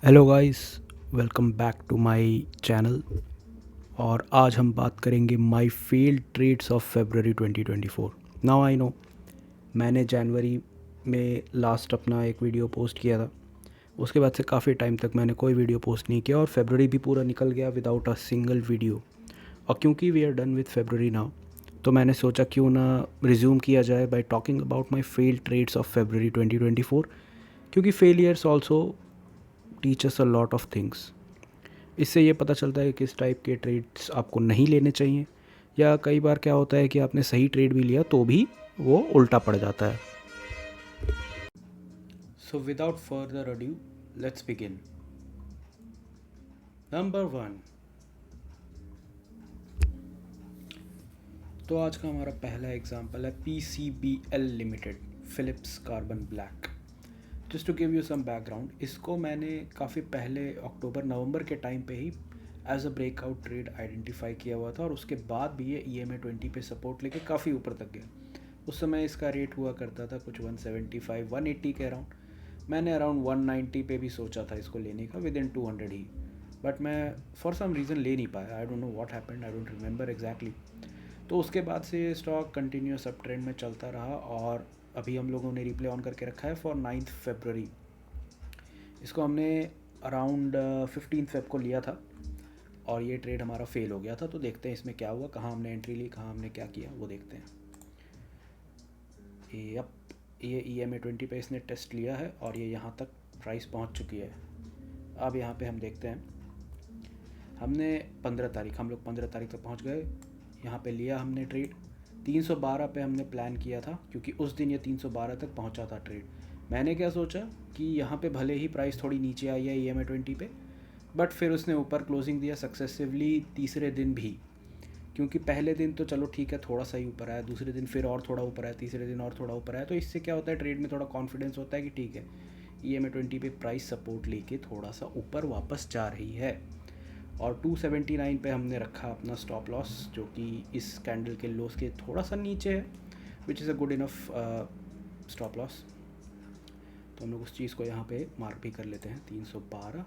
Hello guys, welcome back to my channel. और आज हम बात करेंगे my failed trades of February 2024। Now I know, मैंने जनवरी में लास्ट अपना एक वीडियो पोस्ट किया था। उसके बाद से काफ़ी टाइम तक मैंने कोई वीडियो पोस्ट नहीं किया और फेबररी भी पूरा निकल गया विदाउट अ सिंगल वीडियो। और क्योंकि we are done with February now, तो मैंने सोचा क्यों ना रिज्यूम किया जाए by talking about my failed trades of February 2024, क्योंकि failures also teach us a lot of things. इससे ये पता चलता है किस टाइप के ट्रेड्स आपको नहीं लेने चाहिए, या कई बार क्या होता है कि आपने सही ट्रेड भी लिया तो भी वो उल्टा पड़ जाता है। So without further adieu, let's begin. Number 1। तो आज का हमारा पहला एग्जांपल है PCBL limited, Phillips carbon black. Just to give you some background, इसको मैंने काफ़ी पहले अक्टूबर नवंबर के टाइम पे ही as a breakout trade identify किया हुआ था, और उसके बाद भी ये EMA 20 पे सपोर्ट लेके काफ़ी ऊपर तक गया। उस समय इसका रेट हुआ करता था कुछ 175 180 के अराउंड। मैंने अराउंड 190 पे भी सोचा था इसको लेने का, विद इन 200 ही। बट मैं फॉर सम रीज़न ले नहीं पाया। आई don't know what happened, I don't remember exactly. तो उसके बाद से ये स्टॉक कंटिन्यूस अप ट्रेंड में चलता रहा, और अभी हम लोगों ने रिप्ले ऑन करके रखा है फॉर 9 फरवरी। इसको हमने अराउंड 15 फेब को लिया था, और ये ट्रेड हमारा फेल हो गया था। तो देखते हैं इसमें क्या हुआ, कहाँ हमने एंट्री ली, कहाँ हमने क्या किया, वो देखते हैं। यप, ये EMA 20 पे इसने टेस्ट लिया है, और ये यहाँ तक प्राइस पहुँच चुकी है। अब यहाँ पे हम देखते हैं, हमने 15 तारीख, हम लोग 15 तारीख तक पहुँच गए। यहाँ पे लिया हमने ट्रेड 312 पे हमने प्लान किया था, क्योंकि उस दिन ये 312 तक पहुँचा था ट्रेड। मैंने क्या सोचा कि यहाँ पे भले ही प्राइस थोड़ी नीचे आई है EMA 20 पे, बट फिर उसने ऊपर क्लोजिंग दिया सक्सेसिवली तीसरे दिन भी। क्योंकि पहले दिन तो चलो ठीक है, थोड़ा सा ही ऊपर आया, दूसरे दिन फिर और थोड़ा ऊपर आया, तीसरे दिन और थोड़ा ऊपर आया। तो इससे क्या होता है, ट्रेड में थोड़ा कॉन्फिडेंस होता है कि ठीक है, EMA 20 पे प्राइस सपोर्ट लेके थोड़ा सा ऊपर वापस जा रही है। और 279 पे हमने रखा अपना स्टॉप लॉस, जो कि इस कैंडल के लोस के थोड़ा सा नीचे है, which is a good enough stop loss. तो हम लोग उस चीज़ को यहाँ पे मार्क भी कर लेते हैं, 312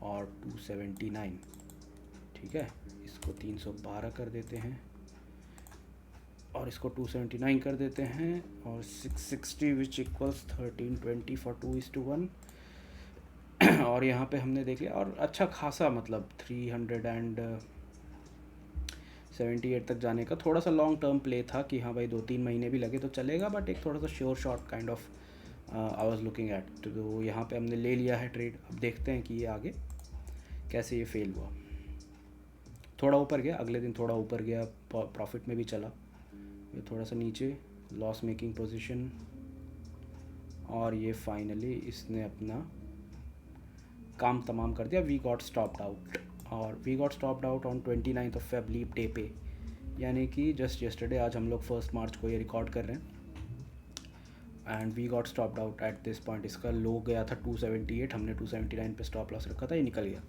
और 279। ठीक है, इसको 312 कर देते हैं, और इसको 279 कर देते हैं, और 660 विच इक्वल्स 1320 फॉर 2:1। और यहाँ पे हमने देख लिया, और अच्छा खासा मतलब 378 तक जाने का थोड़ा सा लॉन्ग टर्म प्ले था कि हाँ भाई 2-3 महीने भी लगे तो चलेगा, बट एक थोड़ा सा sure shot kind of I was looking at. तो यहाँ पे हमने ले लिया है ट्रेड। अब देखते हैं कि ये आगे कैसे ये फेल हुआ। थोड़ा ऊपर गया, अगले दिन थोड़ा ऊपर गया, प्रॉफिट में भी चला। ये थोड़ा सा नीचे, लॉस मेकिंग पोजीशन, और ये फाइनली इसने अपना काम तमाम कर दिया। वी गॉट स्टॉप्ड आउट, और we got stopped out on 29 Feb leap day पे, यानी कि जस्ट यस्टरडे। आज हम लोग 1 मार्च को ये रिकॉर्ड कर रहे हैं, and we got stopped out at this point. इसका लो गया था 278, हमने 279 पे स्टॉप लॉस रखा था, ये निकल गया।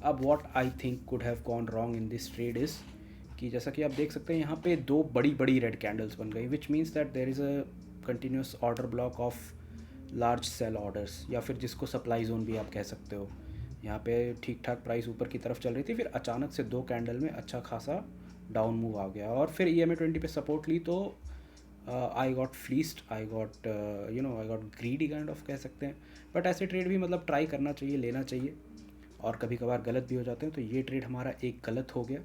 अब what I think could have gone wrong in this trade is कि जैसा कि आप देख सकते हैं, यहाँ पे दो बड़ी बड़ी रेड कैंडल्स बन गई, which means that there is a continuous order block of large sell orders, या फिर जिसको सप्लाई जोन भी आप कह सकते हो। यहाँ पे ठीक ठाक प्राइस ऊपर की तरफ चल रही थी, फिर अचानक से दो कैंडल में अच्छा खासा डाउन मूव आ गया, और फिर EMA 20 पे सपोर्ट ली। तो I got फ्लीस्ड, I got I got greedy kind of कह सकते हैं। बट ऐसे ट्रेड भी मतलब ट्राई करना चाहिए, लेना चाहिए, और कभी कभार गलत भी हो जाते हैं। तो ये ट्रेड हमारा एक गलत हो गया।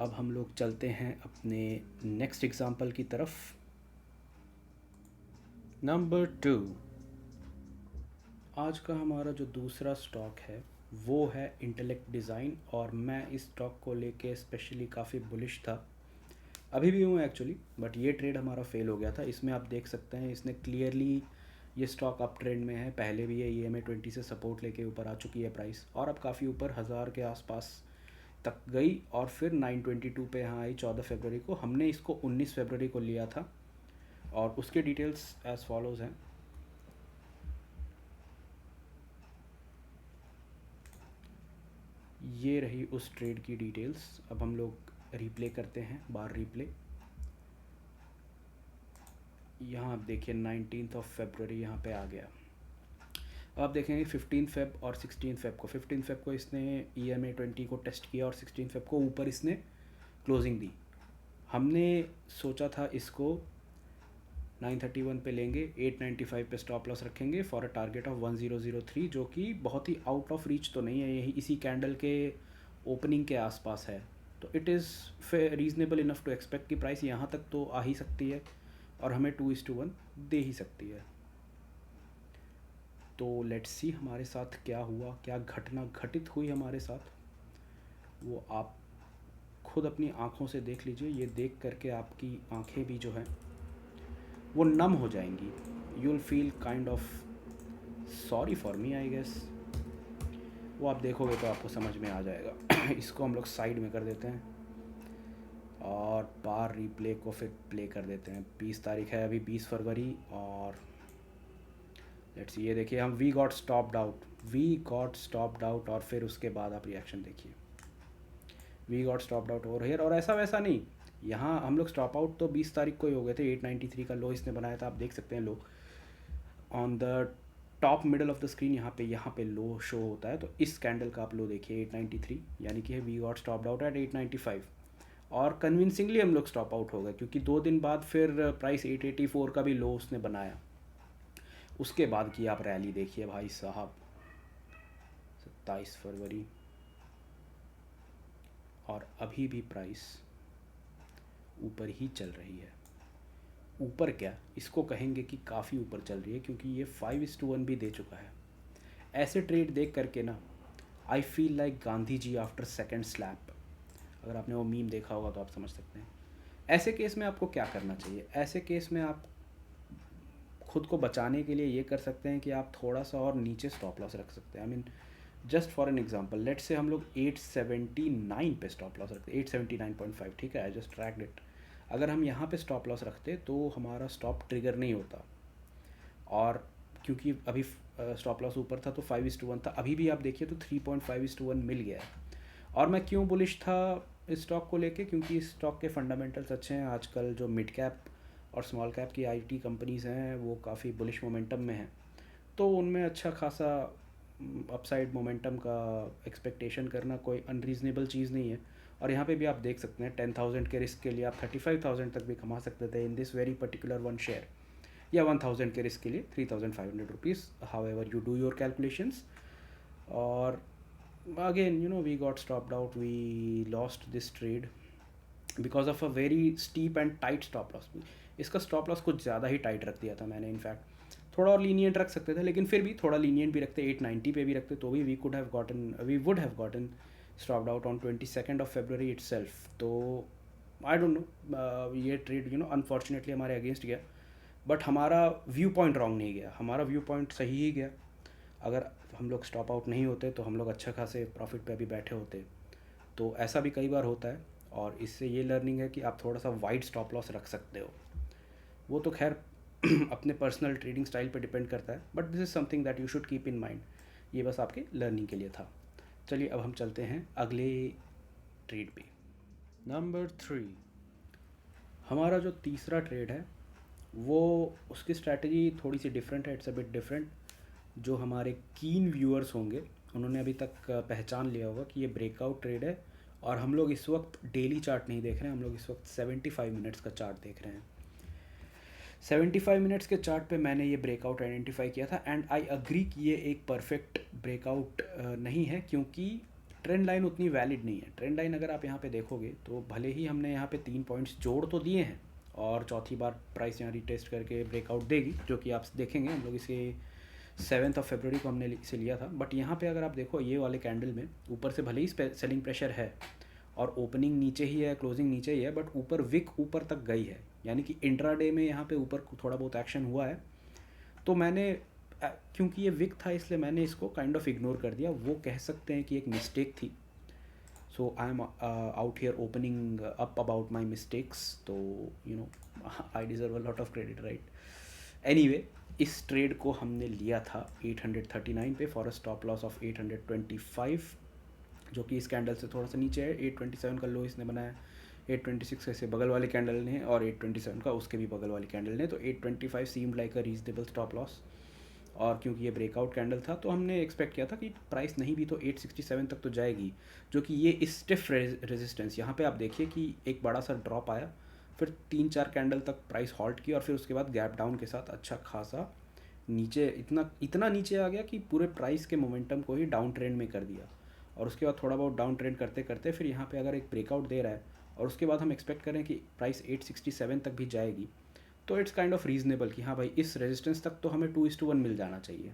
अब हम लोग चलते हैं अपने नेक्स्ट एग्जांपल की तरफ। नंबर 2। आज का हमारा जो दूसरा स्टॉक है वो है इंटेलेक्ट डिज़ाइन, और मैं इस स्टॉक को लेके स्पेशली काफ़ी बुलिश था, अभी भी हूँ एक्चुअली। बट ये ट्रेड हमारा फेल हो गया था। इसमें आप देख सकते हैं, इसने क्लियरली, ये स्टॉक अप ट्रेंड में है। पहले भी ये EMA 20 से सपोर्ट लेके ऊपर आ चुकी है प्राइस, और अब काफ़ी ऊपर 1000 के आसपास तक गई, और फिर 922 पे यहाँ आई 14 फरवरी को। हमने इसको 19 फरवरी को लिया था, और उसके डिटेल्स एज फॉलोज़ हैं। ये रही उस ट्रेड की डिटेल्स। अब हम लोग रिप्ले करते हैं, बार रिप्ले। यहाँ आप देखिए 19 फरवरी यहाँ पे आ गया। अब आप देखेंगे 15 फेब और 16 फेब को, 15 फेब को इसने EMA20 को टेस्ट किया और 16 फेब को ऊपर इसने क्लोजिंग दी। हमने सोचा था इसको 931 पे लेंगे, 895 पे स्टॉप लॉस रखेंगे फॉर अ टारगेट ऑफ 1003, जो कि बहुत ही आउट ऑफ रीच तो नहीं है, यही इसी कैंडल के ओपनिंग के आसपास है। तो it is reasonable enough to expect कि प्राइस यहाँ तक तो आ ही सकती है और हमें 2:1 दे ही सकती है। तो लेट्स सी हमारे साथ क्या हुआ, क्या घटना घटित हुई हमारे साथ, वो आप खुद अपनी आँखों से देख लीजिए। ये देख करके आपकी आँखें भी जो हैं वो नम हो जाएंगी। You will feel kind of sorry for me I guess. वो आप देखोगे तो आपको समझ में आ जाएगा। इसको हम लोग साइड में कर देते हैं और बार रिप्ले को फिर प्ले कर देते हैं। 20 तारीख है अभी, 20 फरवरी, और लेट्स ये देखिए हम वी गॉट स्टॉप्ड आउट और फिर उसके बाद आप रिएक्शन देखिए। We got stopped out over here, और ऐसा वैसा नहीं, यहाँ हम लोग स्टॉप आउट तो 20 तारीख को ही हो गए थे। 893 का लो इसने बनाया था, आप देख सकते हैं लो on the top middle of the screen, यहाँ पे लो शो होता है। तो इस कैंडल का आप लो देखिए 893, यानी कि we got stopped out at 895, और कन्विंसिंगली हम लोग स्टॉप आउट हो गए क्योंकि 2 दिन बाद फिर प्राइस 884 का भी लो उसने बनाया। उसके बाद की आप रैली देखिए भाई साहब, 27 फरवरी, और अभी भी प्राइस ऊपर ही चल रही है। ऊपर क्या, इसको कहेंगे कि काफ़ी ऊपर चल रही है क्योंकि ये 5:1 भी दे चुका है। ऐसे ट्रेड देख करके ना I feel like Gandhi ji after second slap. अगर आपने वो मीम देखा होगा तो आप समझ सकते हैं। ऐसे केस में आपको क्या करना चाहिए, ऐसे केस में आप खुद को बचाने के लिए ये कर सकते हैं कि आप थोड़ा सा और नीचे स्टॉप लॉस रख सकते हैं। I mean just for an example, let's say हम लोग 879 पे स्टॉप लॉस रखते, 879.5, ठीक है, आई जस्ट ट्रैक्ड इट। अगर हम यहाँ पे स्टॉप लॉस रखते तो हमारा स्टॉप ट्रिगर नहीं होता, और क्योंकि अभी स्टॉप लॉस ऊपर था तो 5:1 था, अभी भी आप देखिए तो 3.5:1 मिल गया है। और मैं क्यों बुलिश था इस स्टॉक को लेके, क्योंकि इस स्टॉक के फंडामेंटल्स अच्छे हैं। आजकल जो मिड कैप और स्मॉल कैप की आईटी कंपनीज़ हैं वो काफ़ी बुलिश मोमेंटम में हैं, तो उनमें अच्छा खासा अपसाइड मोमेंटम का एक्सपेक्टेशन करना कोई अनरीज़नेबल चीज़ नहीं है। और यहाँ पे भी आप देख सकते हैं 10,000 के रिस्क के लिए आप 35,000 तक भी कमा सकते थे in this very particular one share, या 1,000 के रिस्क के लिए 3,500 rupees, however you do your calculations. और again we got stopped out, we lost this trade because of a very steep and tight stop loss. इसका stop loss कुछ ज़्यादा ही tight रख दिया था मैंने, इनफैक्ट थोड़ा और लीनियंट रख सकते थे, लेकिन फिर भी थोड़ा लीनियंट भी रखते, 890 पे भी रखते तो भी we would have gotten stopped out on 22 फरवरी इटसेल्फ। तो आई डोंट नो, ये ट्रेड अनफॉर्चुनेटली हमारे अगेंस्ट गया, बट हमारा व्यू पॉइंट रॉन्ग नहीं गया, हमारा व्यू पॉइंट सही ही गया। अगर हम लोग स्टॉप आउट नहीं होते तो हम लोग अच्छा खासे प्रॉफिट पे अभी बैठे होते। तो ऐसा भी कई बार होता है, और इससे ये लर्निंग है कि आप थोड़ा सा वाइड स्टॉप लॉस रख सकते हो। वो तो खैर अपने पर्सनल ट्रेडिंग स्टाइल पे डिपेंड करता है, but this is something that you should keep in mind. ये बस आपके लर्निंग के लिए था। चलिए अब हम चलते हैं अगले ट्रेड पे। नंबर 3, हमारा जो तीसरा ट्रेड है वो, उसकी स्ट्रैटेजी थोड़ी सी डिफरेंट है, इट्स अ बिट डिफरेंट। जो हमारे कीन व्यूअर्स होंगे उन्होंने अभी तक पहचान लिया होगा कि ये ब्रेकआउट ट्रेड है, और हम लोग इस वक्त डेली चार्ट नहीं देख रहे हैं, हम लोग इस वक्त 75 मिनट्स का चार्ट देख रहे हैं। 75 मिनट्स के चार्ट पे मैंने ये ब्रेकआउट आइडेंटिफाई किया था, एंड आई अग्री कि ये एक परफेक्ट ब्रेकआउट नहीं है, क्योंकि ट्रेंड लाइन उतनी वैलिड नहीं है। ट्रेंड लाइन अगर आप यहाँ पे देखोगे तो भले ही हमने यहाँ पे 3 पॉइंट्स जोड़ तो दिए हैं, और चौथी बार प्राइस यहाँ रिटेस्ट करके ब्रेकआउट देगी, जो कि आप देखेंगे। हम लोग इसे 7 फरवरी को हमने इसे लिया था, बट यहाँ पे अगर आप देखो ये वाले कैंडल में ऊपर से भले ही सेलिंग प्रेशर है और ओपनिंग नीचे ही है, क्लोजिंग नीचे ही है, बट ऊपर विक ऊपर तक गई है, यानी कि इंट्राडे में यहाँ पे ऊपर थोड़ा बहुत एक्शन हुआ है। तो मैंने क्योंकि ये विक था इसलिए मैंने इसको काइंड ऑफ इग्नोर कर दिया, वो कह सकते हैं कि एक मिस्टेक थी। So I am out here opening up about my mistakes, तो I deserve a lot of credit, right. Anyway, इस ट्रेड को हमने लिया था 839 पे for a stop loss of 825, जो कि इस कैंडल से थोड़ा सा नीचे है। 827 का लो इसने बनाया, 826 का इसे बगल वाले कैंडल ने, और 827 का उसके भी बगल वाले कैंडल ने। तो 825 seemed like a reasonable stop loss, और क्योंकि ये ब्रेकआउट कैंडल था तो हमने एक्सपेक्ट किया था कि प्राइस नहीं भी तो 867 तक तो जाएगी, जो कि ये स्टिफ रेजिस्टेंस, यहाँ पे आप देखिए कि एक बड़ा सा ड्रॉप आया, फिर 3-4 कैंडल तक प्राइस हॉल्ट की और फिर उसके बाद गैप डाउन के साथ अच्छा खासा नीचे, इतना इतना नीचे आ गया कि पूरे प्राइस के मोमेंटम को ही डाउन ट्रेंड में कर दिया। और उसके बाद थोड़ा बहुत डाउन ट्रेंड करते करते फिर यहाँ पे अगर एक ब्रेकआउट दे रहा है और उसके बाद हम एक्सपेक्ट करें कि प्राइस 867 तक भी जाएगी, तो इट्स काइंड ऑफ रीज़नेबल कि हाँ भाई इस रेजिस्टेंस तक तो हमें 2:1 मिल जाना चाहिए।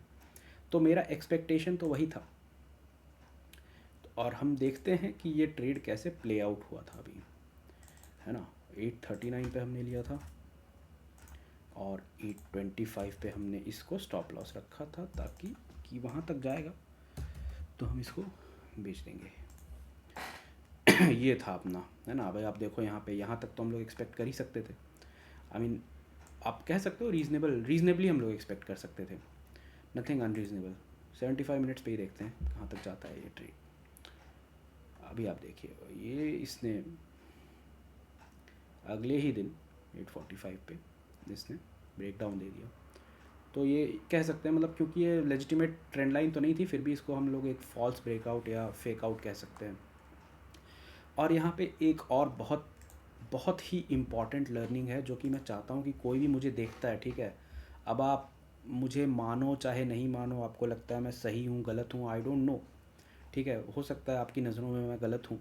तो मेरा एक्सपेक्टेशन तो वही था। और हम देखते हैं कि ये ट्रेड कैसे प्ले आउट हुआ था अभी, है ना। 839 पे हमने लिया था और 825 पे हमने इसको स्टॉप लॉस रखा था ताकि कि वहाँ तक जाएगा तो हम इसको बेच देंगे। ये था अपना, है ना भाई। आप देखो यहाँ पे, यहाँ तक तो हम लोग एक्सपेक्ट कर ही सकते थे। आई मीन आप कह सकते हो रीजनेबली हम लोग एक्सपेक्ट कर सकते थे, नथिंग अनरीजनेबल। 75 मिनट्स पे ही देखते हैं कहाँ तक जाता है ये ट्रेड। अभी आप देखिए ये इसने अगले ही दिन 845 पे इसने ब्रेक डाउन दे दिया। तो ये कह सकते हैं मतलब, क्योंकि ये लेजिटिमेट ट्रेंड लाइन तो नहीं थी, फिर भी इसको हम लोग एक फॉल्स ब्रेकआउट या फेक आउट कह सकते हैं। और यहाँ पे एक और बहुत बहुत ही इम्पॉर्टेंट लर्निंग है जो कि मैं चाहता हूँ कि कोई भी मुझे देखता है, ठीक है, अब आप मुझे मानो चाहे नहीं मानो, आपको लगता है मैं सही हूँ गलत हूँ, आई डोंट नो, ठीक है, हो सकता है आपकी नज़रों में मैं गलत हूँ,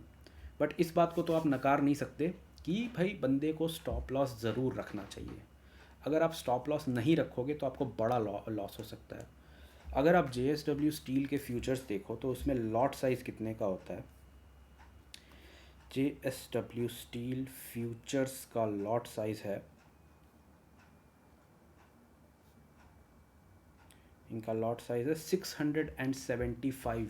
बट इस बात को तो आप नकार नहीं सकते कि भाई बंदे को स्टॉप लॉस ज़रूर रखना चाहिए। अगर आप स्टॉप लॉस नहीं रखोगे तो आपको बड़ा लॉस हो सकता है। अगर आप JSW स्टील के फ्यूचर्स देखो तो उसमें लॉट साइज़ कितने का होता है। JSW स्टील फ्यूचर्स का लॉट साइज़ है, इनका लॉट साइज़ है 675।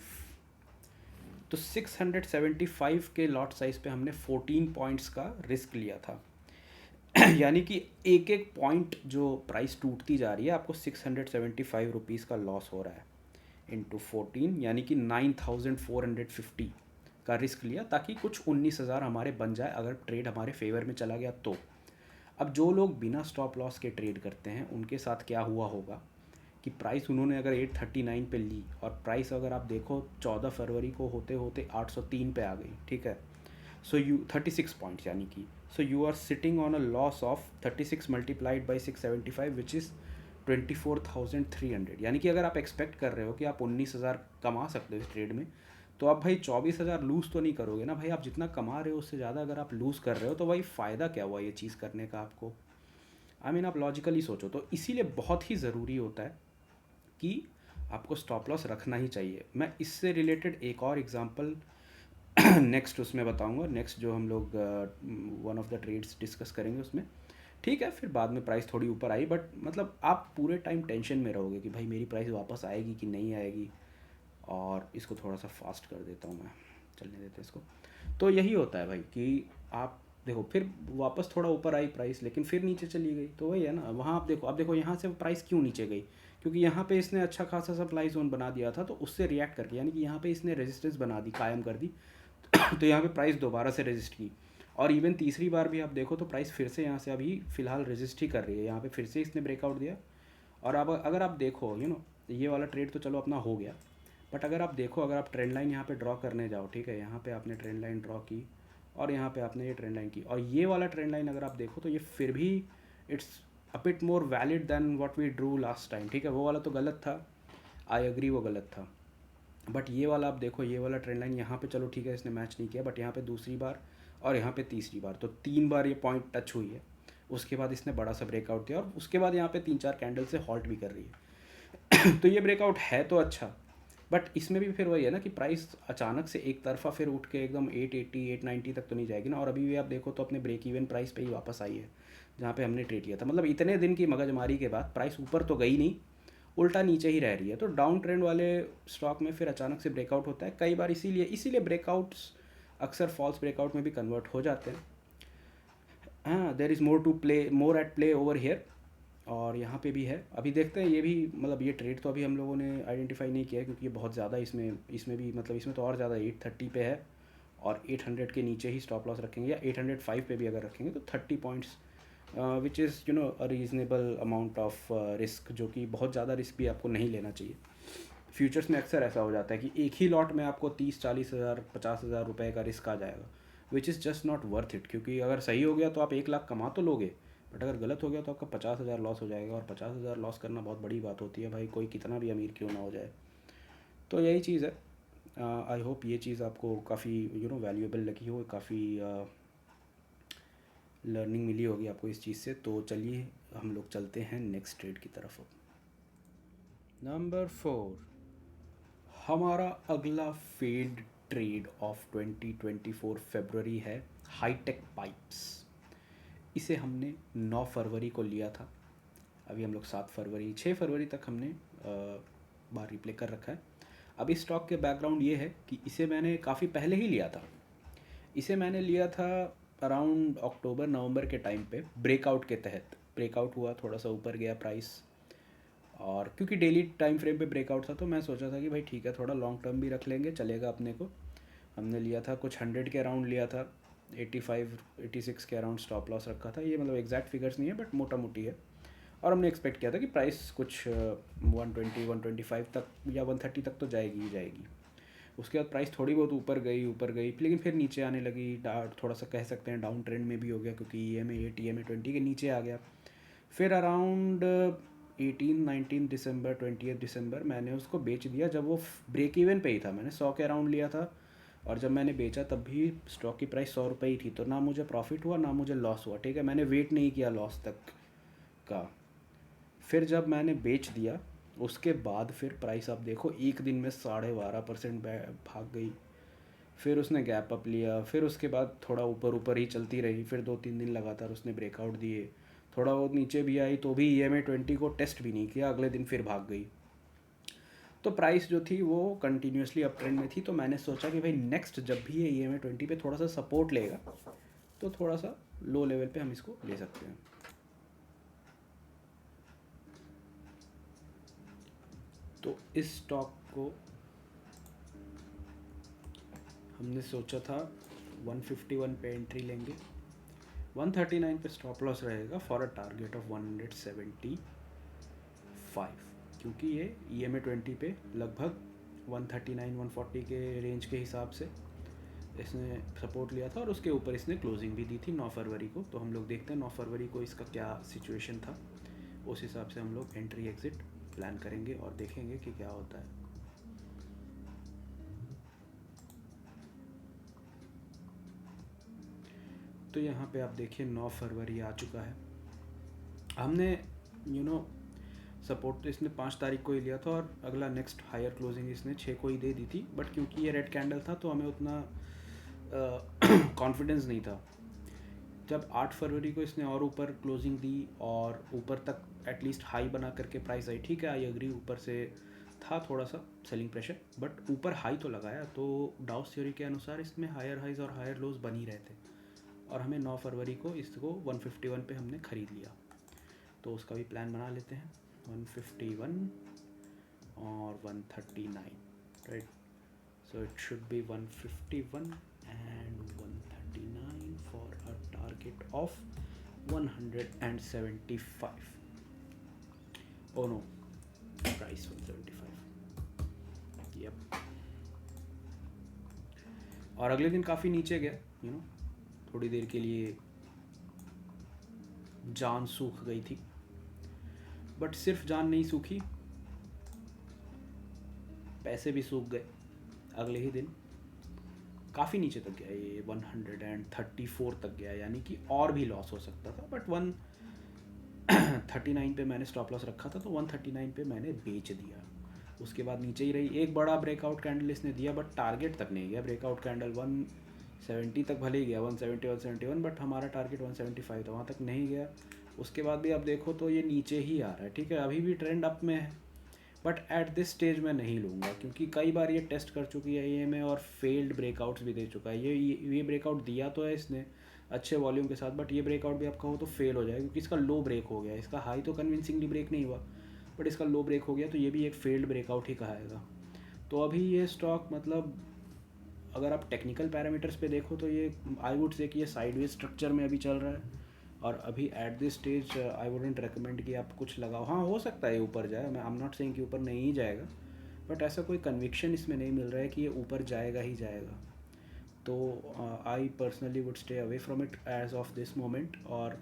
तो 675 के लॉट साइज़ पे हमने 14 पॉइंट्स का रिस्क लिया था। यानी कि एक एक पॉइंट जो प्राइस टूटती जा रही है आपको 675 रुपीज़ का लॉस हो रहा है, इंटू 14 यानी कि 9450 का रिस्क लिया, ताकि कुछ 19,000 हमारे बन जाए अगर ट्रेड हमारे फेवर में चला गया तो। अब जो लोग बिना स्टॉप लॉस के ट्रेड करते हैं उनके साथ क्या हुआ होगा कि प्राइस उन्होंने अगर 839 पे ली और प्राइस अगर आप देखो 14 फरवरी को होते होते 803 पे आ गई, ठीक है, सो यू 36 पॉइंट्स, यानी कि so you are sitting on a loss of 36 multiplied by 675 which is 24,300। यानी कि अगर आप एक्सपेक्ट कर रहे हो कि आप 19,000 कमा सकते हो इस ट्रेड में, तो आप भाई 24,000 लूज़ तो नहीं करोगे ना भाई। आप जितना कमा रहे हो उससे ज़्यादा अगर आप लूज़ कर रहे हो तो भाई फ़ायदा क्या हुआ ये चीज़ करने का आपको। आई मीन आप लॉजिकली सोचो तो इसीलिए बहुत ही ज़रूरी होता है कि आपको स्टॉप लॉस रखना ही चाहिए। मैं इससे रिलेटेड एक और एग्जांपल नेक्स्ट उसमें बताऊंगा, नेक्स्ट जो हम लोग one of the trades discuss करेंगे उसमें, ठीक है। फिर बाद में प्राइस थोड़ी ऊपर आई, बट मतलब आप पूरे टाइम टेंशन में रहोगे कि भाई मेरी प्राइस वापस आएगी कि नहीं आएगी। और इसको थोड़ा सा फास्ट कर देता हूँ मैं, चलने देते इसको। तो यही होता है भाई कि आप देखो फिर वापस थोड़ा ऊपर आई प्राइस लेकिन फिर नीचे चली गई, तो वही है ना। वहाँ आप देखो यहाँ से प्राइस क्यों नीचे गई, क्योंकि यहाँ पे इसने अच्छा खासा सप्लाई जोन बना दिया था, तो उससे रिएक्ट करके यानी कि यहाँ पे इसने रेजिस्टेंस बना दी, कायम कर दी। तो यहाँ पे प्राइस दोबारा से रेजिस्ट की, और इवन तीसरी बार भी आप देखो तो प्राइस फिर से यहाँ से अभी फ़िलहाल रेजिस्ट ही कर रही है। यहाँ पे फिर से इसने ब्रेकआउट दिया। और अब अगर आप देखो ये वाला ट्रेड तो चलो अपना हो गया, बट अगर आप देखो, अगर आप ट्रेंड लाइन यहाँ पे ड्रॉ करने जाओ, ठीक है, यहाँ पे आपने ट्रेंड लाइन ड्रॉ की और यहाँ पे आपने ये ट्रेंड लाइन की, और ये वाला ट्रेंड लाइन अगर आप देखो तो ये फिर भी it's a bit more valid than what we drew last time, ठीक है। वो वाला तो गलत था, आई एग्री वो गलत था, बट ये वाला आप देखो, ये वाला ट्रेंड लाइन यहाँ पे चलो ठीक है इसने मैच नहीं किया, बट यहाँ पे दूसरी बार और यहाँ पे तीसरी बार, तो 3 बार ये पॉइंट टच हुई है। उसके बाद इसने बड़ा सा ब्रेकआउट दिया और उसके बाद यहाँ पे 3-4 कैंडल से हॉल्ट भी कर रही है। तो ये ब्रेकआउट है तो अच्छा, बट इसमें भी फिर वही है ना कि प्राइस अचानक से एक तरफा फिर उठ के एकदम 880 890 तक तो नहीं जाएगी ना। और अभी भी आप देखो तो अपने ब्रेक इवन प्राइस पे ही वापस आई है जहाँ पे हमने ट्रेड किया था। मतलब इतने दिन की मगजमारी के बाद प्राइस ऊपर तो गई नहीं, उल्टा नीचे ही रह रही है। तो डाउन ट्रेंड वाले स्टॉक में फिर अचानक से ब्रेकआउट होता है कई बार, इसीलिए ब्रेकआउट्स अक्सर फॉल्स ब्रेकआउट में भी कन्वर्ट हो जाते हैं। हाँ, there is more at play over here. और यहाँ पे भी है, अभी देखते हैं ये भी, मतलब ये ट्रेड तो अभी हम लोगों ने आइडेंटिफाई नहीं किया है क्योंकि ये बहुत ज़्यादा इसमें भी, मतलब इसमें तो और ज़्यादा 830 पे है और 800 के नीचे ही स्टॉप लॉस रखेंगे, या 805 पे भी अगर रखेंगे तो 30 points which is you know a reasonable amount of risk, जो कि बहुत ज़्यादा रिस्क भी आपको नहीं लेना चाहिए। फ्यूचर्स में अक्सर ऐसा हो जाता है कि एक ही लॉट में आपको 30-40 हज़ार 50 हज़ार रुपये का रिस्क आ जाएगा, which is just not worth it. क्योंकि अगर सही हो गया तो आप 1 लाख कमा तो लोगे, बट अगर गलत हो गया तो आपका 50 हज़ार लॉस हो जाएगा, और 50 हज़ार लॉस करना बहुत बड़ी बात होती है भाई, कोई कितना भी अमीर क्यों ना हो जाए। तो यही चीज़ है। आई होप ये चीज़ आपको काफ़ी यू नो वैल्यूएबल लगी हो, काफ़ी लर्निंग मिली होगी आपको इस चीज़ से। तो चलिए हम लोग चलते हैं नेक्स्ट ट्रेड की तरफ। नंबर 4, हमारा अगला फेल्ड ट्रेड ऑफ 2024 फरवरी है हाईटेक पाइप्स। इसे हमने 9 फरवरी को लिया था। अभी हम लोग 7 फरवरी 6 फरवरी तक हमने बार रिप्ले कर रखा है। अब इस स्टॉक के बैकग्राउंड ये है कि इसे मैंने काफ़ी पहले ही लिया था। इसे मैंने लिया था अराउंड अक्टूबर नवंबर के टाइम पे, ब्रेकआउट के तहत। ब्रेकआउट हुआ, थोड़ा सा ऊपर गया प्राइस, और क्योंकि डेली टाइम फ्रेम पे ब्रेकआउट था तो मैं सोचा था कि भाई ठीक है, थोड़ा लॉन्ग टर्म भी रख लेंगे, चलेगा अपने को। हमने लिया था कुछ 100 के अराउंड लिया था, 85-86 के अराउंड स्टॉप लॉस रखा था। ये मतलब एग्जैक्ट फिगर्स नहीं है बट मोटा मोटी है। और हमने एक्सपेक्ट किया था कि प्राइस कुछ 120-125 तक या 130 तक तो जाएगी ही जाएगी। उसके बाद प्राइस थोड़ी बहुत ऊपर गई, लेकिन फिर नीचे आने लगी। थोड़ा सा कह सकते हैं डाउन ट्रेंड में भी हो गया, क्योंकि EMA 8 EMA 20 के नीचे आ गया। फिर अराउंड 18-19 दिसंबर 20 दिसंबर मैंने उसको बेच दिया, जब वो ब्रेक इवन पे ही था। मैंने 100 के अराउंड लिया था, और जब मैंने बेचा तब भी स्टॉक की प्राइस 100 रुपये ही थी। तो ना मुझे प्रॉफिट हुआ ना मुझे लॉस हुआ, ठीक है। मैंने वेट नहीं किया लॉस तक का। फिर जब मैंने बेच दिया उसके बाद फिर प्राइस आप देखो एक दिन में 12.5% भाग गई। फिर उसने गैप अप लिया, फिर उसके बाद थोड़ा ऊपर ऊपर ही चलती रही। फिर 2-3 दिन लगातार उसने ब्रेकआउट दिए, थोड़ा बहुत नीचे भी आई तो भी EMA 20 को टेस्ट भी नहीं किया, अगले दिन फिर भाग गई। तो प्राइस जो थी वो कंटिन्यूसली अप ट्रेंड में थी। तो मैंने सोचा कि भाई नेक्स्ट जब भी ये EMA 20 पे थोड़ा सा सपोर्ट लेगा तो थोड़ा सा लो लेवल पे हम इसको ले सकते हैं। तो इस स्टॉक को हमने सोचा था 151 पे एंट्री लेंगे, 139 पे स्टॉप लॉस रहेगा फॉर अ टारगेट ऑफ 175, क्योंकि ये EMA 20 पे लगभग 139-140 के रेंज के हिसाब से इसने सपोर्ट लिया था, और उसके ऊपर इसने क्लोजिंग भी दी थी 9 फरवरी को। तो हम लोग देखते हैं 9 फरवरी को इसका क्या सिचुएशन था, उस हिसाब से हम लोग एंट्री एग्ज़िट प्लान करेंगे और देखेंगे कि क्या होता है। तो यहाँ पे आप देखिए 9 फरवरी आ चुका है। हमने यू नो सपोर्ट तो इसने 5 तारीख को ही लिया था, और अगला नेक्स्ट हायर क्लोजिंग इसने 6 को ही दे दी थी। बट क्योंकि ये रेड कैंडल था तो हमें उतना कॉन्फिडेंस नहीं था। जब 8 फरवरी को इसने और ऊपर क्लोजिंग दी और ऊपर तक एटलीस्ट हाई बना करके प्राइस आई, ठीक है, आई एग्री, ऊपर से था थोड़ा सा सेलिंग प्रेशर, बट ऊपर हाई तो लगाया। तो डाउस थ्योरी के अनुसार इसमें हायर हाइज और हायर लोज बन ही रहे थे, और हमें 9 फरवरी को इसको 151 पे हमने ख़रीद लिया। तो उसका भी प्लान बना लेते हैं, 151 और 139, right. So it should be 151 and 139 for a target of 175। Oh no, price 175, yup. और अगले दिन काफ़ी नीचे गया, यू नो, थोड़ी देर के लिए जान सूख गई थी। बट सिर्फ जान नहीं सूखी, पैसे भी सूख गए। अगले ही दिन काफ़ी नीचे तक गया, ये 134 तक गया, यानी कि और भी लॉस हो सकता था। बट 139 पे मैंने स्टॉप लॉस रखा था, तो 139 पे मैंने बेच दिया। उसके बाद नीचे ही रही, एक बड़ा ब्रेकआउट कैंडल इसने दिया बट टारगेट तक नहीं गया। ब्रेकआउट कैंडल 170 तक भले ही गया, 170-171, बट हमारा टारगेट 175 था, वहाँ तक नहीं गया। उसके बाद भी आप देखो तो ये नीचे ही आ रहा है, ठीक है, अभी भी ट्रेंड अप में है, बट एट दिस स्टेज मैं नहीं लूँगा, क्योंकि कई बार ये टेस्ट कर चुकी है ये में, और फेल्ड ब्रेकआउट्स भी दे चुका है। ये ब्रेकआउट दिया तो है इसने अच्छे वॉल्यूम के साथ, बट ये ब्रेकआउट भी आप कहो तो फेल हो जाएगा, क्योंकि इसका लो ब्रेक हो गया। इसका हाई तो कन्विंसिंगली ब्रेक नहीं हुआ, बट इसका लो ब्रेक हो गया, तो ये भी एक फेल्ड ब्रेकआउट ही कहाएगा। तो अभी ये स्टॉक मतलब अगर आप टेक्निकल पैरामीटर्स पे देखो तो ये आई वुड से कि ये साइडवेज स्ट्रक्चर में अभी चल रहा है, और अभी at this stage I wouldn't recommend कि आप कुछ लगाओ। हाँ, हो सकता है ऊपर जाए, मैं आई एम नॉट सेइंग कि ऊपर नहीं जाएगा, बट ऐसा कोई कन्विक्शन इसमें नहीं मिल रहा है कि ये ऊपर जाएगा ही जाएगा। तो I personally would stay away from it as of this moment. और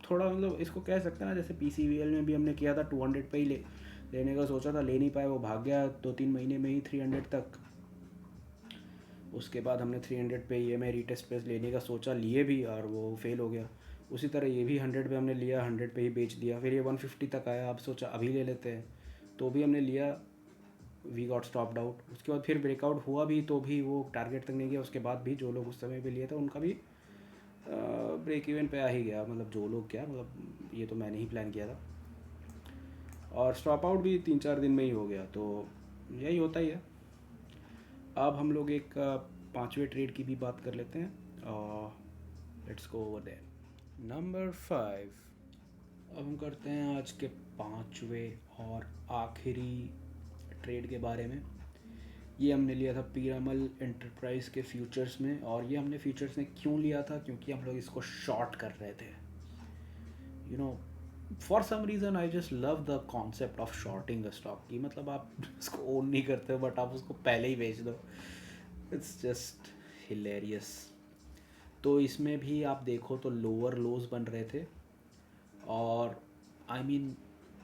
थोड़ा मतलब इसको कह सकते हैं ना, जैसे PCBL में भी हमने किया था 200 पे ही लेने का सोचा था, ले नहीं पाए, वो भाग गया 2-3 महीने में ही 300 तक। उसके बाद हमने 300 पे EMI रीटेस्ट पे लेने का सोचा, लिए भी, और वो फेल हो गया। उसी तरह ये भी 100 पे हमने लिया, 100 पे ही बेच दिया। फिर ये 150 तक आया, अब सोचा अभी ले लेते हैं, तो भी हमने लिया, वी गॉट स्टॉप्ड आउट। उसके बाद फिर ब्रेकआउट हुआ भी, तो भी वो टारगेट तक नहीं गया। उसके बाद भी जो लोग उस समय पे लिए थे उनका भी ब्रेक इवन पे आ ही गया, मतलब जो लोग क्या, मतलब ये तो मैंने ही प्लान किया था। और स्टॉप आउट भी 3-4 दिन में ही हो गया, तो यही होता ही है। अब हम लोग एक 5वें ट्रेड की भी बात कर लेते हैं। Let's go over there. Number 5, अब हम करते हैं आज के 5वें और आखिरी ट्रेड के बारे में। ये हमने लिया था पीरामल एंटरप्राइज के फ्यूचर्स में। और ये हमने फ्यूचर्स में क्यों लिया था, क्योंकि हम लोग इसको शॉर्ट कर रहे थे। You know, for some reason I just love the concept of shorting a stock, की मतलब आप उसको ओन नहीं करते हो बट आप उसको पहले ही बेच दो। It's just hilarious. तो इसमें भी आप देखो तो लोअर लोज बन रहे थे, और आई मीन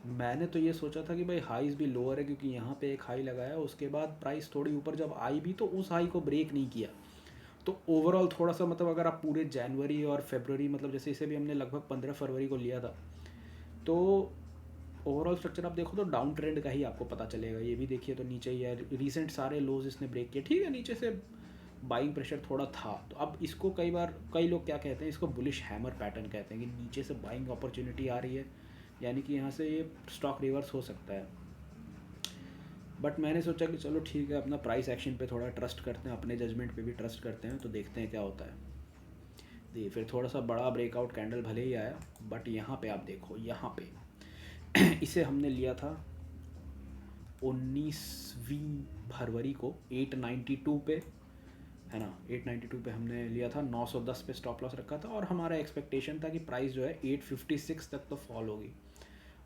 मैंने तो ये सोचा था कि भाई हाईज भी लोअर है, क्योंकि यहाँ पे एक हाई लगाया, उसके बाद प्राइस थोड़ी ऊपर जब आई भी तो उस हाई को ब्रेक नहीं किया। तो ओवरऑल थोड़ा सा मतलब अगर आप पूरे जनवरी और फरवरी, मतलब जैसे इसे भी हमने लगभग 15 फरवरी को लिया था, तो ओवरऑल स्ट्रक्चर आप देखो तो डाउन ट्रेंड का ही आपको पता चलेगा। ये भी देखिए तो नीचे ही है, रीसेंट सारे लोज इसने ब्रेक किए, ठीक है, नीचे से बाइंग प्रेशर थोड़ा था। तो अब इसको कई लोग क्या कहते हैं, इसको बुलिश हैमर पैटर्न कहते हैं, कि नीचे से बाइंग अपॉर्चुनिटी आ रही है, यानी कि यहाँ से ये स्टॉक रिवर्स हो सकता है। बट मैंने सोचा कि चलो ठीक है, अपना प्राइस एक्शन पे थोड़ा ट्रस्ट करते हैं, अपने जजमेंट पे भी ट्रस्ट करते हैं, तो देखते हैं क्या होता है। देखिए फिर थोड़ा सा बड़ा ब्रेकआउट कैंडल भले ही आया, बट यहाँ पे आप देखो, यहाँ पे इसे हमने लिया था 19वीं फरवरी को 892 पे, है ना, 892 पे हमने लिया था, 910 पे स्टॉप लॉस रखा था, और हमारा एक्सपेक्टेशन था कि प्राइस जो है 856 तक तो फॉल होगी।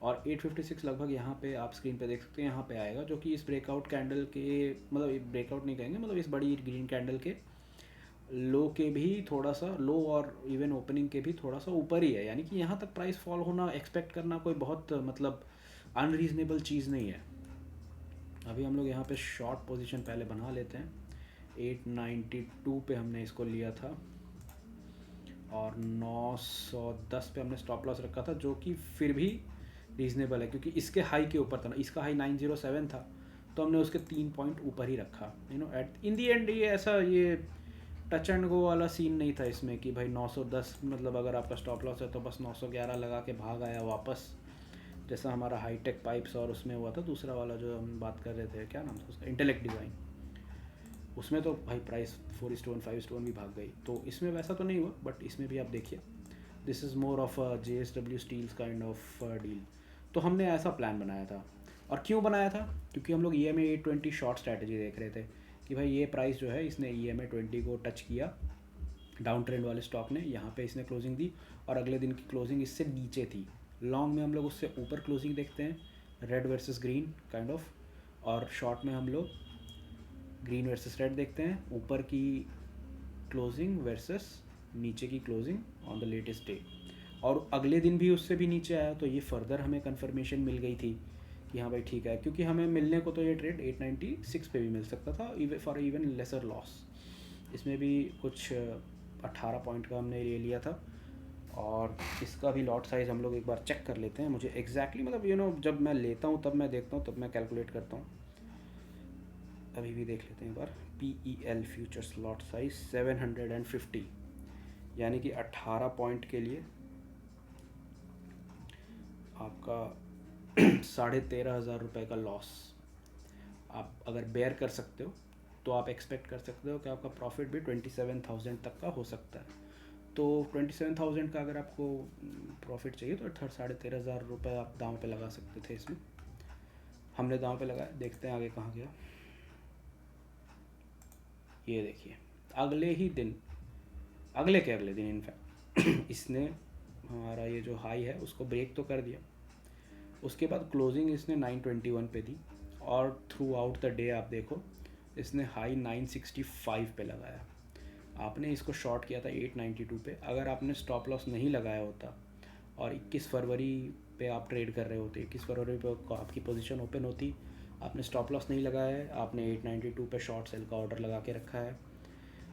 और 856 लगभग यहाँ पे आप स्क्रीन पे देख सकते हैं, यहाँ पे आएगा, जो कि इस ब्रेकआउट कैंडल के, मतलब ब्रेकआउट नहीं कहेंगे, मतलब इस बड़ी ग्रीन कैंडल के लो के भी थोड़ा सा लो, और इवन ओपनिंग के भी थोड़ा सा ऊपर ही है। यानी कि यहाँ तक प्राइस फॉल होना एक्सपेक्ट करना कोई बहुत मतलब अनरीजनेबल चीज़ नहीं है। अभी हम लोग यहाँ पे शॉर्ट पोजीशन पहले बना लेते हैं। 892 पे हमने इसको लिया था, और 910 पे हमने स्टॉप लॉस रखा था, जो कि फिर भी रीज़नेबल है, क्योंकि इसके हाई के ऊपर था ना, इसका हाई 907 था, तो हमने उसके 3 पॉइंट ऊपर ही रखा। एट इन दी एंड ये ऐसा ये टच एंड गो वाला सीन नहीं था इसमें कि भाई 910, मतलब अगर आपका स्टॉप लॉस है तो बस 911 लगा के भाग आया वापस, जैसा हमारा हाईटेक पाइप्स और उसमें हुआ था, दूसरा वाला जो हम बात कर रहे थे, क्या नाम था उसका, इंटेलेक्ट डिज़ाइन। उसमें तो भाई प्राइस 4:1 5:1 भी भाग गई। तो इसमें वैसा तो नहीं हुआ, बट इसमें भी आप देखिए, this is more of a JSW steels kind of deal. तो हमने ऐसा प्लान बनाया था। और क्यों बनाया था, क्योंकि हम लोग EMA 820 शॉर्ट स्ट्रैटेजी देख रहे थे, कि भाई ये प्राइस जो है इसने EMA 20 को टच किया, डाउन ट्रेंड वाले स्टॉक ने, यहाँ पे इसने क्लोजिंग दी, और अगले दिन की क्लोजिंग इससे नीचे थी। लॉन्ग में हम लोग उससे ऊपर क्लोजिंग देखते हैं, red versus green kind of, और शॉर्ट में हम लोग ग्रीन वर्सेस रेड देखते हैं, ऊपर की क्लोजिंग वर्सेस नीचे की closing on the latest day. और अगले दिन भी उससे भी नीचे आया, तो ये फर्दर हमें कंफर्मेशन मिल गई थी कि हाँ भाई ठीक है, क्योंकि हमें मिलने को तो ये ट्रेड 896 पे भी मिल सकता था, फॉर इवन लेसर लॉस। इसमें भी कुछ 18 पॉइंट का हमने ले लिया था। और इसका भी लॉट साइज़ हम लोग एक बार चेक कर लेते हैं। मुझे एग्जैक्टली मतलब जब मैं लेता हूँ तब मैं देखता हूँ, तब मैं कैलकुलेट करता हूँ। अभी भी देख लेते हैं एक बार। PEL फ्यूचर्स लॉट साइज 750, यानी कि 18 पॉइंट के लिए आपका 13,500 रुपये का लॉस आप अगर बेयर कर सकते हो, तो आप एक्सपेक्ट कर सकते हो कि आपका प्रॉफिट भी 27,000 तक का हो सकता है। तो 27,000 का अगर आपको प्रॉफिट चाहिए तो 13,500 रुपये आप दांव पे लगा सकते थे इसमें। हमने दांव पे लगाया, देखते हैं आगे कहाँ गया। ये देखिए, अगले ही दिन, अगले दिन इनफैक्ट इसने हमारा ये जो हाई है उसको ब्रेक तो कर दिया। उसके बाद क्लोजिंग इसने 921 पे दी और थ्रू आउट द डे आप देखो इसने हाई 965 पे लगाया। आपने इसको शॉर्ट किया था 892 पे। अगर आपने स्टॉप लॉस नहीं लगाया होता और 21 फरवरी पे आप ट्रेड कर रहे होते, 21 फरवरी पे आपकी पोजीशन ओपन होती, आपने स्टॉप लॉस नहीं लगाया है, आपने 892 पे शॉर्ट सेल का ऑर्डर लगा के रखा है,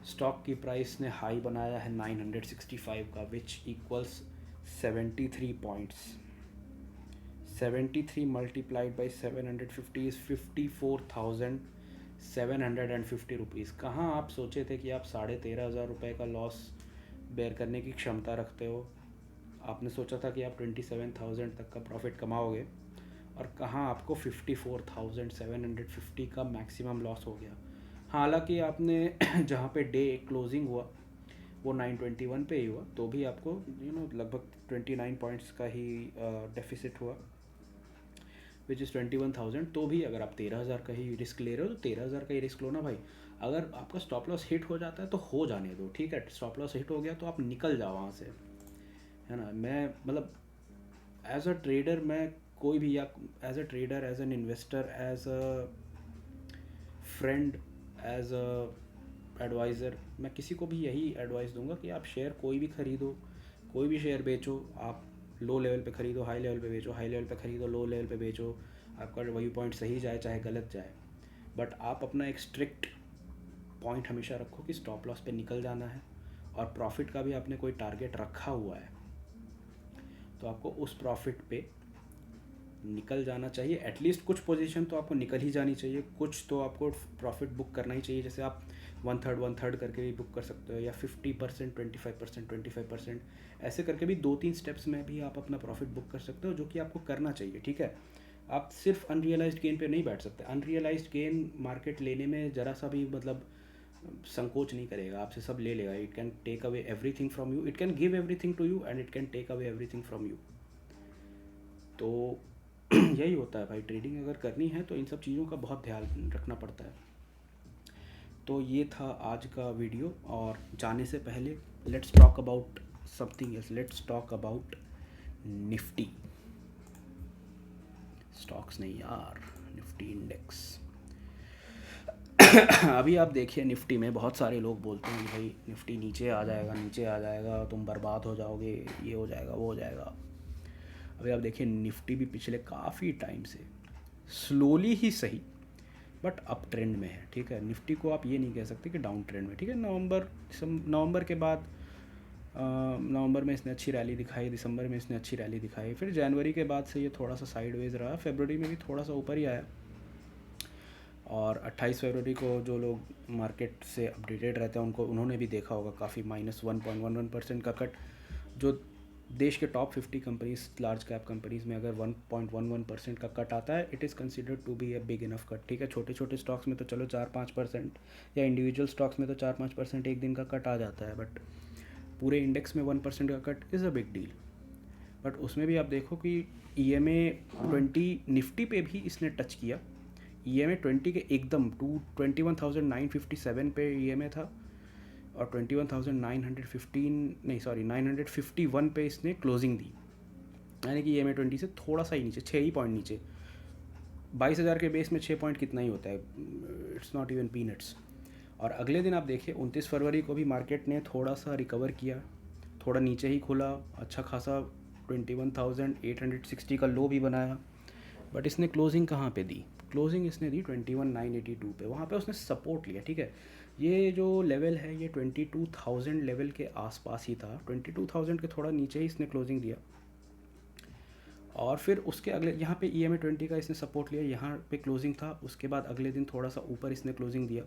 स्टॉक की प्राइस ने हाई बनाया है 965 का, विच equals 73 points. 73 multiplied by 750 is 54,750 rupees. कहाँ आप सोचे थे कि आप 13,500 रुपये का लॉस बेयर करने की क्षमता रखते हो? आपने सोचा था कि आप 27,000 तक का प्रॉफिट कमाओगे और कहाँ आपको 54,750 का मैक्सिमम लॉस हो गया। हालांकि आपने जहाँ पे डे क्लोजिंग हुआ वो 921 पे ही हुआ, तो भी आपको लगभग 29 पॉइंट्स का ही डेफिसिट हुआ, विच इज़ 21,000। तो भी अगर आप 13,000 का ही रिस्क ले रहे हो तो 13,000 का ही रिस्क लो ना भाई। अगर आपका स्टॉप लॉस हिट हो जाता है तो हो जाने दो, ठीक है। स्टॉप लॉस हिट हो गया तो आप निकल जाओ वहाँ से, है ना। मैं मतलब एज अ ट्रेडर, मैं कोई भी, या as a trader, as an investor, as a friend, as an adviser, मैं किसी को भी यही एडवाइस दूंगा कि आप शेयर कोई भी ख़रीदो, कोई भी शेयर बेचो, आप लो लेवल पे ख़रीदो, हाई लेवल पे बेचो, हाई लेवल पे ख़रीदो, लो लेवल पे बेचो, आपका वही पॉइंट सही जाए चाहे गलत जाए, बट आप अपना एक स्ट्रिक्ट पॉइंट हमेशा रखो कि स्टॉप लॉस पे निकल जाना है। और प्रॉफिट का भी आपने कोई टारगेट रखा हुआ है तो आपको उस प्रॉफिट पे निकल जाना चाहिए। एटलीस्ट कुछ पोजीशन तो आपको निकल ही जानी चाहिए, कुछ तो आपको प्रॉफिट बुक करना ही चाहिए। जैसे आप 1/3 करके भी बुक कर सकते हो, या 50%, 25%, 25%, ऐसे करके भी 2-3 स्टेप्स में भी आप अपना प्रॉफिट बुक कर सकते हो, जो कि आपको करना चाहिए, ठीक है। आप सिर्फ अनरियलाइज्ड गेन पे नहीं बैठ सकते। अनरियलाइज्ड गेन मार्केट लेने में ज़रा सा भी मतलब संकोच नहीं करेगा, आपसे सब ले लेगा। It can take away everything from you, it can give everything to you and it can take away everything from you. तो यही होता है भाई, ट्रेडिंग अगर करनी है तो इन सब चीज़ों का बहुत ध्यान रखना पड़ता है। तो ये था आज का वीडियो, और जाने से पहले let's talk about something else. Let's talk about Nifty stocks, नहीं यार, निफ्टी इंडेक्स। अभी आप देखिए निफ्टी में बहुत सारे लोग बोलते हैं कि भाई निफ्टी नीचे आ जाएगा, नीचे आ जाएगा, तुम बर्बाद हो जाओगे, ये हो जाएगा, वो हो जाएगा। अभी आप देखिए निफ्टी भी पिछले काफ़ी टाइम से स्लोली ही सही बट अप ट्रेंड में है, ठीक है। निफ्टी को आप ये नहीं कह सकते कि डाउन ट्रेंड में, ठीक है। नवंबर के बाद नवंबर में इसने अच्छी रैली दिखाई, दिसंबर में इसने अच्छी रैली दिखाई, फिर जनवरी के बाद से ये थोड़ा सा साइडवेज रहा, फरवरी में भी थोड़ा सा ऊपर ही आया। और 28 फरवरी को जो लोग मार्केट से अपडेटेड रहते हैं उन्होंने भी देखा होगा काफ़ी -1.11% का कट। जो देश के top 50 companies, large cap companies में अगर 1.11% का कट आता है, it is considered to be a big enough cut, ठीक है। छोटे छोटे स्टॉक्स में तो चलो 4-5%, या इंडिविजुअल स्टॉक्स में तो 4-5% एक दिन का कट आ जाता है, बट पूरे इंडेक्स में 1% का cut is a big deal. But उसमें भी आप देखो कि EMA 20 निफ्टी पे भी इसने टच किया। EMA 20 के एकदम 21,957 पे EMA था, और 951 पे इसने क्लोजिंग दी, यानी कि EMA 20 से थोड़ा सा ही नीचे, 6 ही पॉइंट नीचे। 22,000 के बेस में 6 पॉइंट कितना ही होता है, इट्स नॉट इवन पीनट्स। और अगले दिन आप देखिए 29 फरवरी को भी मार्केट ने थोड़ा सा रिकवर किया, थोड़ा नीचे ही खुला, अच्छा खासा 21,860 का लो भी बनाया, बट इसने क्लोजिंग कहाँ पे दी? क्लोजिंग इसने दी 21,982 पे। वहाँ पे उसने सपोर्ट लिया, ठीक है। ये जो लेवल है ये 22,000 लेवल के आसपास ही था, 22,000 के थोड़ा नीचे ही इसने क्लोजिंग दिया। और फिर उसके अगले यहाँ पे EMA 20 का इसने सपोर्ट लिया, यहाँ पे क्लोजिंग था। उसके बाद अगले दिन थोड़ा सा ऊपर इसने क्लोजिंग दिया,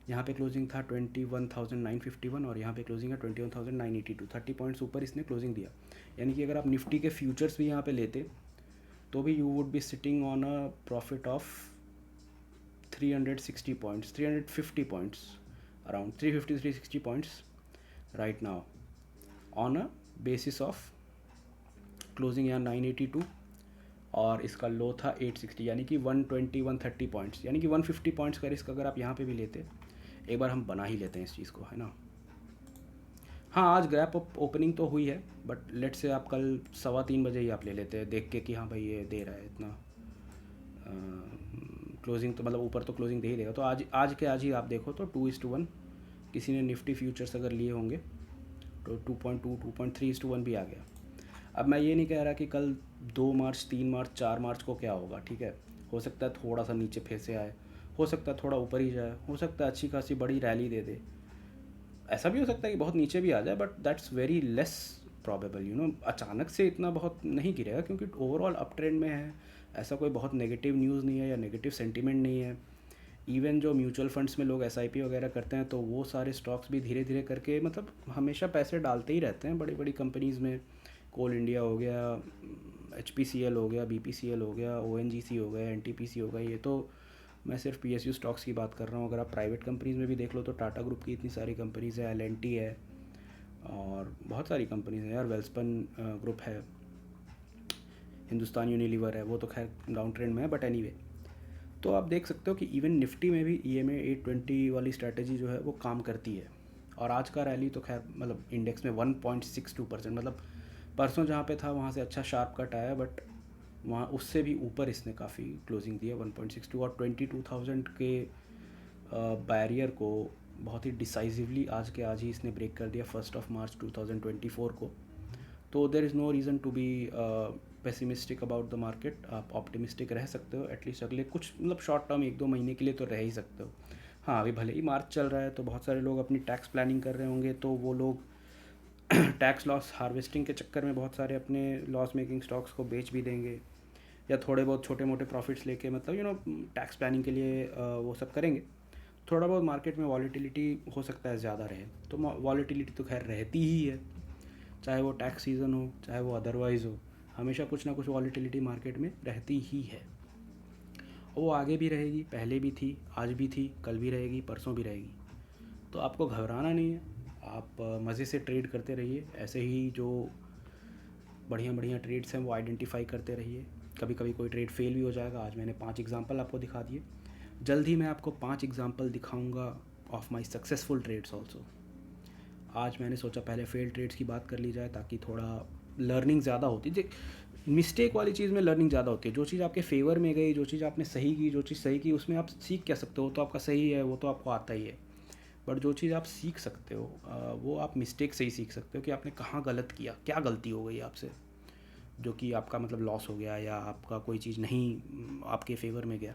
यहाँ पे क्लोजिंग था 21,951 और यहाँ पे क्लोजिंग है 21,982, 30 पॉइंट्स ऊपर इसने क्लोजिंग दिया। यानी कि अगर आप निफ्टी के फ्यूचर्स भी यहाँ पे लेते तो भी you would be sitting on a profit of 360 points, 350 points, around 350-360 points right now, on a basis of closing यहाँ 982 और इसका लो था 860, यानी कि 120-130 पॉइंट्स, यानी कि 150 पॉइंट्स का रिस्क अगर आप यहाँ पे भी लेते, एक बार हम बना ही लेते हैं इस चीज़ को, है ना। हाँ, आज गैप ओपनिंग तो हुई है, बट लेट्स से आप कल 3:15 ही आप ले लेते हैं देख के कि हाँ भाई ये दे रहा है इतना क्लोजिंग, तो मतलब ऊपर तो क्लोजिंग दे ही देगा। तो आज आज के आज ही आप देखो तो 2:1 किसी ने निफ्टी फ्यूचर्स अगर लिए होंगे तो 2.2 2.3:1 भी आ गया। अब मैं ये नहीं कह रहा कि कल 2 मार्च 3 मार्च 4 मार्च को क्या होगा, ठीक है, हो सकता है थोड़ा सा नीचे फिर से आए, हो सकता है थोड़ा ऊपर ही जाए, हो सकता है अच्छी खासी बड़ी रैली दे दे, ऐसा भी हो सकता है कि बहुत नीचे भी आ जाए, but that's very less probable, अचानक से इतना बहुत नहीं गिरेगा क्योंकि ओवरऑल अप ट्रेंड में है। ऐसा कोई बहुत नेगेटिव न्यूज़ नहीं है या नेगेटिव सेंटीमेंट नहीं है। इवन जो म्यूचुअल फंड्स में लोग एसआईपी वगैरह करते हैं तो वो सारे स्टॉक्स भी धीरे धीरे करके मतलब हमेशा पैसे डालते ही रहते हैं बड़ी बड़ी कंपनीज़ में। कोल इंडिया हो गया, HPCL हो गया, BPCL हो गया, ONGC हो गया, NTPC हो गया, ये तो मैं सिर्फ PSU स्टॉक्स की बात कर रहा हूँ। अगर आप प्राइवेट कंपनीज़ में भी देख लो तो टाटा ग्रुप की इतनी सारी कंपनीज़ है, LNT है, और बहुत सारी कंपनीज़ हैं यार, वेल्सपन ग्रुप है, हिंदुस्तान यूनिलीवर है, वो तो खैर डाउन ट्रेंड में है, बट एनीवे। तो आप देख सकते हो कि इवन निफ्टी में भी EMA 820 वाली स्ट्रैटेजी जो है वो काम करती है। और आज का रैली तो खैर मतलब इंडेक्स में 1.62%, मतलब परसों जहाँ पे था वहाँ से अच्छा शार्प कट आया, बट वहाँ उससे भी ऊपर इसने काफ़ी क्लोजिंग दी है 1.62, और 22,000 के बैरियर को बहुत ही डिसाइसिवली आज के आज ही इसने ब्रेक कर दिया 1 मार्च 2024 को। तो there is no reason to be pessimistic about the market. आप ऑप्टिमिस्टिक रह सकते हो एटलीस्ट अगले कुछ मतलब शॉर्ट टर्म 1-2 महीने के लिए तो रह ही सकते हो। हाँ, अभी भले ही मार्च चल रहा है तो बहुत सारे लोग अपनी टैक्स प्लानिंग कर रहे होंगे, तो वो लोग टैक्स लॉस हार्वेस्टिंग के चक्कर में बहुत सारे अपने लॉस मेकिंग स्टॉक्स को बेच भी देंगे, या थोड़े बहुत छोटे मोटे प्रॉफिट्स लेके मतलब टैक्स प्लानिंग के लिए वो सब करेंगे। थोड़ा बहुत मार्केट में वॉलीटिलिटी हो सकता है ज़्यादा रहे, तो वॉलीटिलिटी तो खैर रहती ही है, चाहे वो टैक्स सीज़न हो चाहे वो अदरवाइज़ हो, हमेशा कुछ ना कुछ वॉलीटिलिटी मार्केट में रहती ही है। और वो आगे भी रहेगी, पहले भी थी, आज भी थी, कल भी रहेगी, परसों भी रहेगी। तो आपको घबराना नहीं है, आप मज़े से ट्रेड करते रहिए, ऐसे ही जो बढ़िया बढ़िया ट्रेड्स हैं वो आइडेंटिफाई करते रहिए। कभी कभी कोई ट्रेड फेल भी हो जाएगा। आज मैंने 5 एग्जांपल आपको दिखा दिए, जल्द ही मैं आपको 5 एग्जांपल दिखाऊंगा of my successful trades also. आज मैंने सोचा पहले फेल ट्रेड्स की बात कर ली जाए ताकि थोड़ा लर्निंग ज़्यादा होती है। मिस्टेक वाली चीज़ में लर्निंग ज़्यादा होती है, जो चीज़ आपके फेवर में गई, जो चीज़ आपने सही की, जो चीज़ सही की उसमें आप सीख क्या सकते हो, तो आपका सही है, वो तो आपको आता ही है। बट जो चीज़ आप सीख सकते हो वो आप मिस्टेक से ही सीख सकते हो कि आपने कहाँ गलत किया, क्या गलती हो गई आपसे जो कि आपका मतलब लॉस हो गया, या आपका कोई चीज़ नहीं आपके फेवर में गया।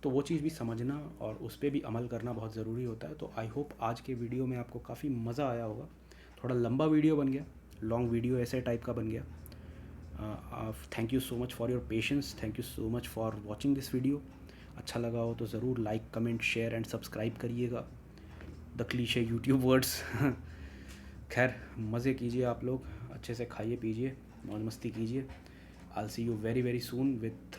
तो वो चीज़ भी समझना और उस पर भी अमल करना बहुत ज़रूरी होता है। तो आई होप आज के वीडियो में आपको काफ़ी मज़ा आया होगा। थोड़ा लंबा वीडियो बन गया, लॉन्ग वीडियो ऐसे टाइप का बन गया। Thank you so much for your patience, thank you so much for watching this video. अच्छा लगा हो तो ज़रूर like comment share and subscribe करिएगा। द क्लीशे यूट्यूब वर्ड्स खैर मज़े कीजिए आप लोग, अच्छे से खाइए पीजिए, मौज मस्ती कीजिए। I'll see you very very soon with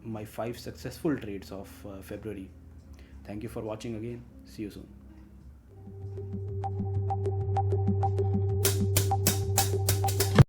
my 5 successful trades of February. Thank you for watching again. See you soon.